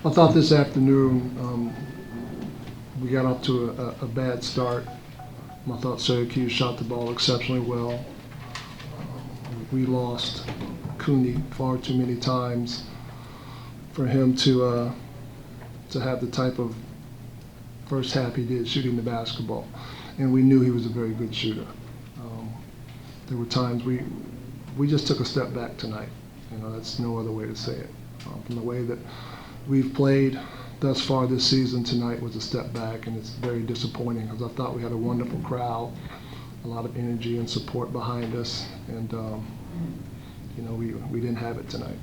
I thought this afternoon we got off to a bad start. I thought Syracuse shot the ball exceptionally well. We lost Cooney far too many times for him to have the type of first half he did shooting the basketball, and we knew he was a very good shooter. There were times we just took a step back tonight. That's no other way to say it. From the way that we've played thus far this season, tonight was a step back, and it's very disappointing because I thought we had a wonderful crowd, a lot of energy and support behind us, and we didn't have it tonight.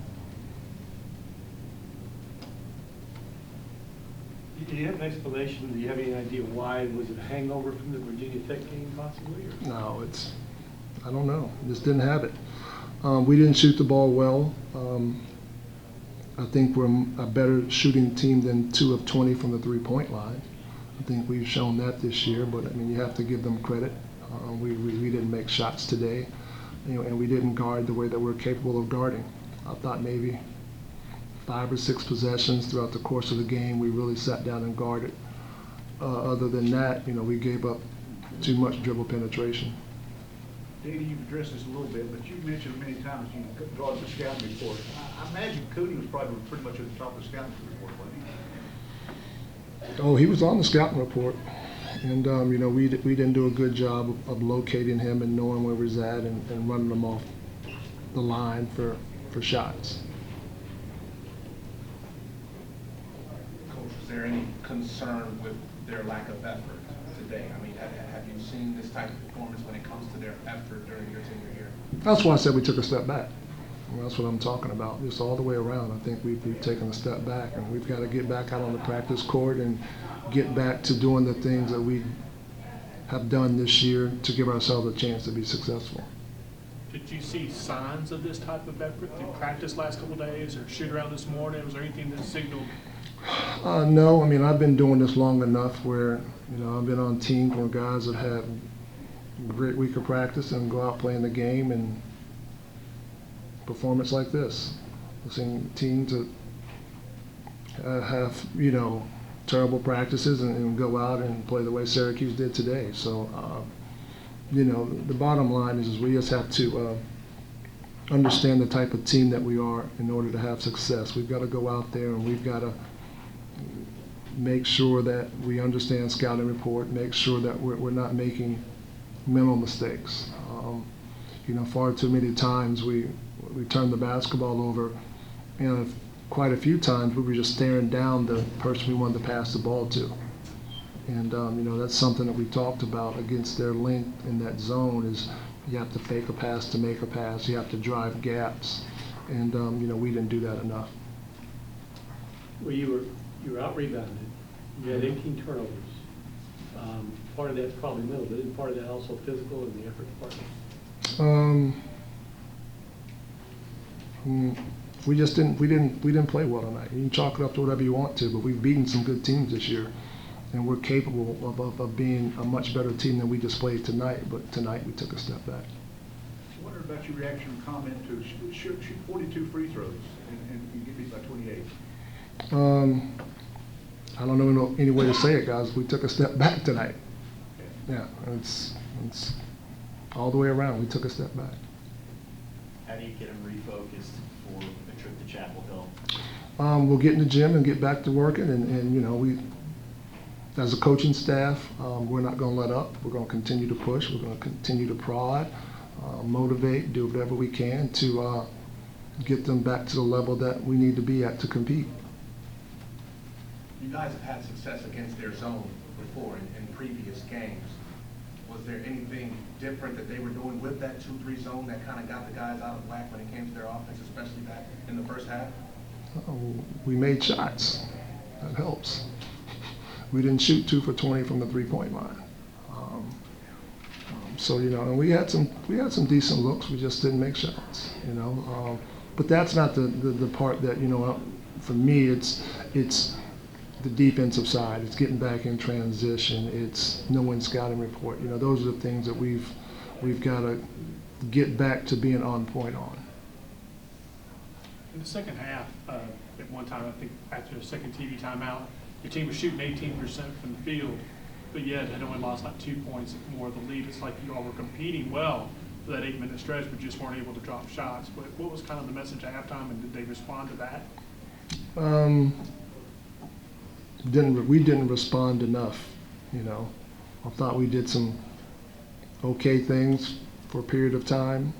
Do you have an explanation? Do you have any idea why? Was it a hangover from the Virginia Tech game possibly? Or? No, I don't know. Just didn't have it. We didn't shoot the ball well. I think we're a better shooting team than 2 of 20 from the three-point line. I think we've shown that this year, but you have to give them credit. We didn't make shots today, and we didn't guard the way that we're capable of guarding. I thought maybe 5 or 6 possessions throughout the course of the game we really sat down and guarded. Other than that, we gave up too much dribble penetration. Danny, you've addressed this a little bit, but you've mentioned many times you brought the scouting report. I imagine Cooney was probably pretty much at the top of the scouting report, wasn't he? Oh, he was on the scouting report, and we didn't do a good job of locating him and knowing where he's at and running him off the line for shots. Coach, is there any concern with their lack of effort today? I mean, have you seen this type of performance when it comes to their effort during your tenure here? That's why I said we took a step back. That's what I'm talking about. Just all the way around, I think we've taken a step back, and we've got to get back out on the practice court and get back to doing the things that we have done this year to give ourselves a chance to be successful. Did you see signs of this type of effort through practice last couple of days or shoot around this morning? Was there anything that signaled? No, I've been doing this long enough where, I've been on teams where guys have had a great week of practice and go out playing the game and performance like this. I've seen teams that have, terrible practices and go out and play the way Syracuse did today. So, the bottom line is we just have to understand the type of team that we are in order to have success. We've got to go out there and we've got to make sure that we understand scouting report, make sure that we're not making mental mistakes. Far too many times we turned the basketball over, and quite a few times we were just staring down the person we wanted to pass the ball to. And that's something that we talked about against their length in that zone is you have to fake a pass to make a pass, you have to drive gaps, and we didn't do that enough. Well, you were out rebounded. You had 18 turnovers. Part of that's probably mental, but isn't part of that also physical in the effort department? We didn't play well tonight. You can chalk it up to whatever you want to, but we've beaten some good teams this year, and we're capable of being a much better team than we displayed tonight. But tonight we took a step back. I wonder about your reaction and comment to shoot 42 free throws and you get beat by 28. I don't know any way to say it, guys. We took a step back tonight. Yeah, it's all the way around. We took a step back. How do you get them refocused for a trip to Chapel Hill? We'll get in the gym and get back to working, and we, as a coaching staff, we're not going to let up. We're going to continue to push. We're going to continue to prod, motivate, do whatever we can to get them back to the level that we need to be at to compete. You guys have had success against their zone before in previous games. Was there anything different that they were doing with that 2-3 zone that kind of got the guys out of whack when it came to their offense, especially back in the first half? We made shots. That helps. We didn't shoot 2 for 20 from the three-point line. So and we had some decent looks. We just didn't make shots. But that's not the part that for me it's the defensive side. It's getting back in transition. It's knowing scouting report. Those are the things that we've got to get back to being on point on. In the second half, at one time, I think after the second TV timeout, your team was shooting 18% from the field, but yet had only lost like 2 points more of the lead. It's like you all were competing well for that 8-minute stretch, but just weren't able to drop shots. But what was kind of the message at halftime, and did they respond to that? We didn't respond enough, you know. I thought we did some okay things for a period of time,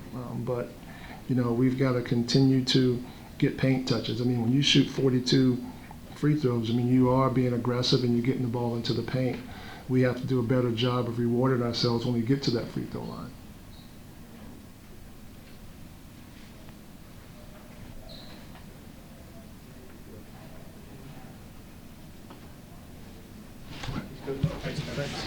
but you know, we've got to continue to get paint touches. I mean, when you shoot 42 free throws, I mean, you are being aggressive and you're getting the ball into the paint. We have to do a better job of rewarding ourselves when we get to that free throw line.